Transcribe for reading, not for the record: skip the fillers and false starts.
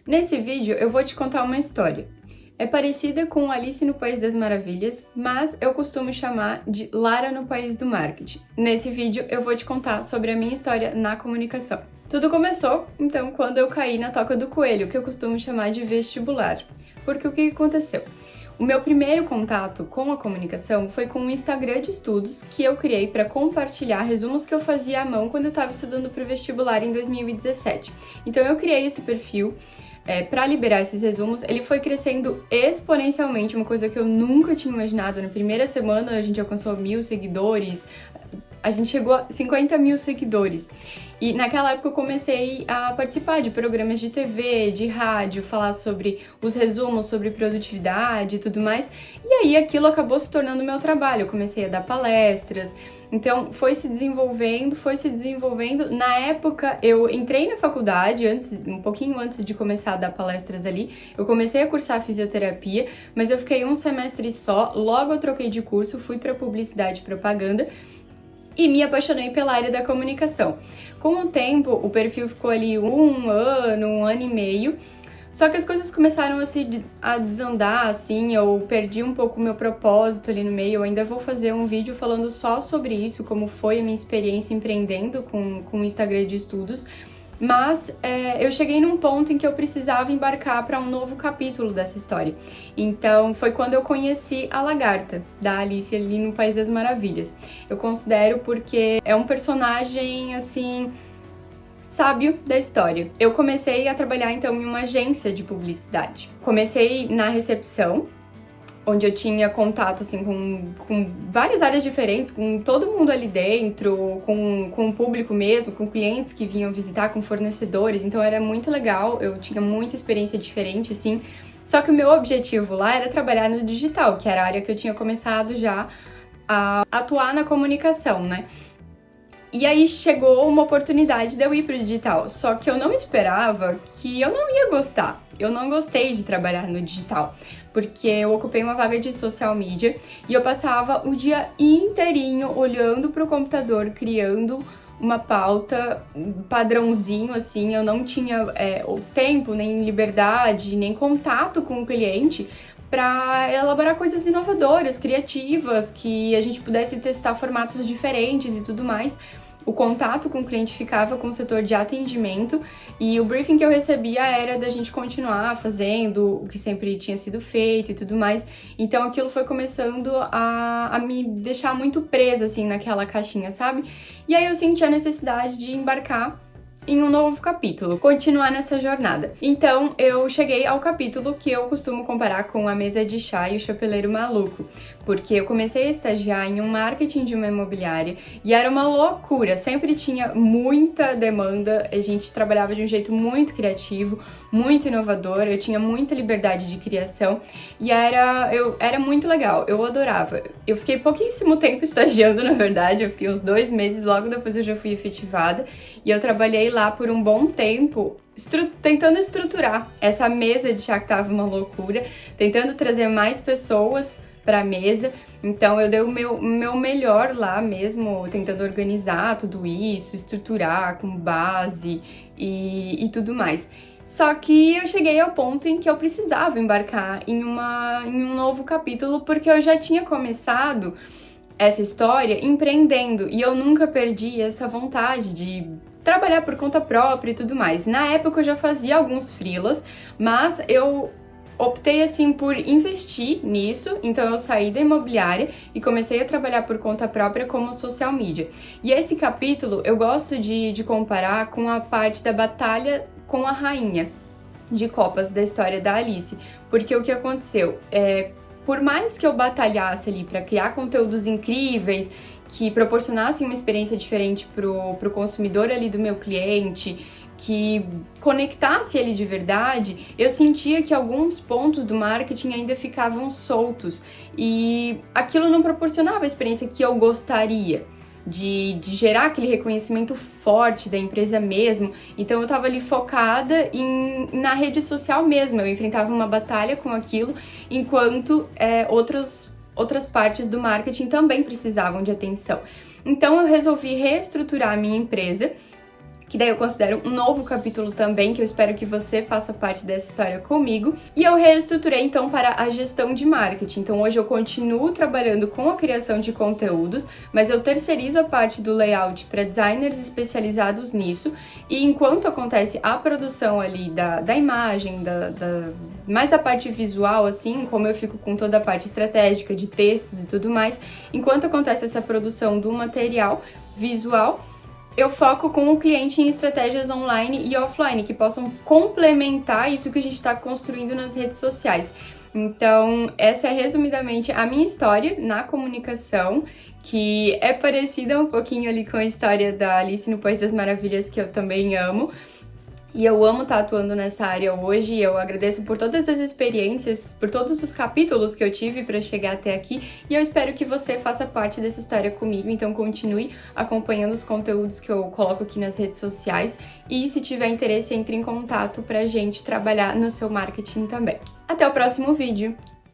Nesse vídeo eu vou te contar uma história. É parecida com Alice no País das Maravilhas, mas eu costumo chamar de Lara no País do Marketing. Nesse vídeo eu vou te contar sobre a minha história na comunicação. Tudo começou, então, quando eu caí na toca do coelho, que eu costumo chamar de vestibular. Porque o que aconteceu? O meu primeiro contato com a comunicação foi com um Instagram de estudos que eu criei para compartilhar resumos que eu fazia à mão quando eu estava estudando para o vestibular em 2017. Então eu criei esse perfil para liberar esses resumos. Ele foi crescendo exponencialmente, uma coisa que eu nunca tinha imaginado. Na primeira semana a gente alcançou 1.000 seguidores, a gente chegou a 50 mil seguidores. E naquela época eu comecei a participar de programas de TV, de rádio, falar sobre os resumos, sobre produtividade e tudo mais. E aí aquilo acabou se tornando meu trabalho. Eu comecei a dar palestras. Então foi se desenvolvendo. Na época eu entrei na faculdade, um pouquinho antes de começar a dar palestras ali. Eu comecei a cursar fisioterapia, mas eu fiquei um semestre só. Logo eu troquei de curso, fui para publicidade e propaganda. E me apaixonei pela área da comunicação. Com o tempo, o perfil ficou ali um ano e meio, só que as coisas começaram a desandar, assim, eu perdi um pouco o meu propósito ali no meio. Eu ainda vou fazer um vídeo falando só sobre isso, como foi a minha experiência empreendendo com o Instagram de estudos. Mas eu cheguei num ponto em que eu precisava embarcar para um novo capítulo dessa história. Então foi quando eu conheci a Lagarta, da Alice ali no País das Maravilhas. Eu considero porque é um personagem, assim, sábio da história. Eu comecei a trabalhar então em uma agência de publicidade. Comecei na recepção, onde eu tinha contato, assim, com várias áreas diferentes, com todo mundo ali dentro, com o público mesmo, com clientes que vinham visitar, com fornecedores, então era muito legal, eu tinha muita experiência diferente, assim, só que o meu objetivo lá era trabalhar no digital, que era a área que eu tinha começado já a atuar na comunicação, né? E aí chegou uma oportunidade de eu ir pro digital, só que eu não esperava que eu não ia gostar. Eu não gostei de trabalhar no digital, porque eu ocupei uma vaga de social media e eu passava o dia inteirinho olhando pro computador, criando uma pauta, um padrãozinho, assim. Eu não tinha o tempo, nem liberdade, nem contato com o cliente para elaborar coisas inovadoras, criativas, que a gente pudesse testar formatos diferentes e tudo mais. O contato com o cliente ficava com o setor de atendimento e o briefing que eu recebia era da gente continuar fazendo o que sempre tinha sido feito e tudo mais. Então aquilo foi começando a me deixar muito presa, assim, naquela caixinha, sabe? E aí eu senti a necessidade de embarcar em um novo capítulo, continuar nessa jornada. Então eu cheguei ao capítulo que eu costumo comparar com a mesa de chá e o chapeleiro maluco, porque eu comecei a estagiar em um marketing de uma imobiliária e era uma loucura, sempre tinha muita demanda, a gente trabalhava de um jeito muito criativo, muito inovador, eu tinha muita liberdade de criação e era muito legal, eu adorava. Eu fiquei pouquíssimo tempo estagiando, na verdade, eu fiquei uns 2 meses, logo depois eu já fui efetivada e eu trabalhei lá por um bom tempo tentando estruturar essa mesa de chá que tava uma loucura, tentando trazer mais pessoas para a mesa. Então eu dei o meu melhor lá mesmo, tentando organizar tudo isso, estruturar com base e tudo mais. Só que eu cheguei ao ponto em que eu precisava embarcar em um novo capítulo, porque eu já tinha começado essa história empreendendo e eu nunca perdi essa vontade de trabalhar por conta própria e tudo mais. Na época eu já fazia alguns freelas, mas eu optei, assim, por investir nisso, então eu saí da imobiliária e comecei a trabalhar por conta própria como social media. E esse capítulo eu gosto de comparar com a parte da batalha com a rainha de copas da história da Alice, porque o que aconteceu? Por mais que eu batalhasse ali para criar conteúdos incríveis, que proporcionassem uma experiência diferente pro consumidor ali do meu cliente, que conectasse ele de verdade, eu sentia que alguns pontos do marketing ainda ficavam soltos e aquilo não proporcionava a experiência que eu gostaria. De gerar aquele reconhecimento forte da empresa mesmo. Então eu tava ali focada na rede social mesmo, eu enfrentava uma batalha com aquilo, enquanto outras partes do marketing também precisavam de atenção. Então eu resolvi reestruturar a minha empresa que daí eu considero um novo capítulo também, que eu espero que você faça parte dessa história comigo. E eu reestruturei então para a gestão de marketing. Então hoje eu continuo trabalhando com a criação de conteúdos, mas eu terceirizo a parte do layout para designers especializados nisso. E enquanto acontece a produção ali da imagem, mais da parte visual, assim, como eu fico com toda a parte estratégica de textos e tudo mais, enquanto acontece essa produção do material visual, eu foco com o cliente em estratégias online e offline que possam complementar isso que a gente está construindo nas redes sociais. Então, essa é resumidamente a minha história na comunicação, que é parecida um pouquinho ali com a história da Alice no País das Maravilhas, que eu também amo. E eu amo estar atuando nessa área hoje, eu agradeço por todas as experiências, por todos os capítulos que eu tive para chegar até aqui, e eu espero que você faça parte dessa história comigo, então continue acompanhando os conteúdos que eu coloco aqui nas redes sociais, e se tiver interesse, entre em contato pra gente trabalhar no seu marketing também. Até o próximo vídeo!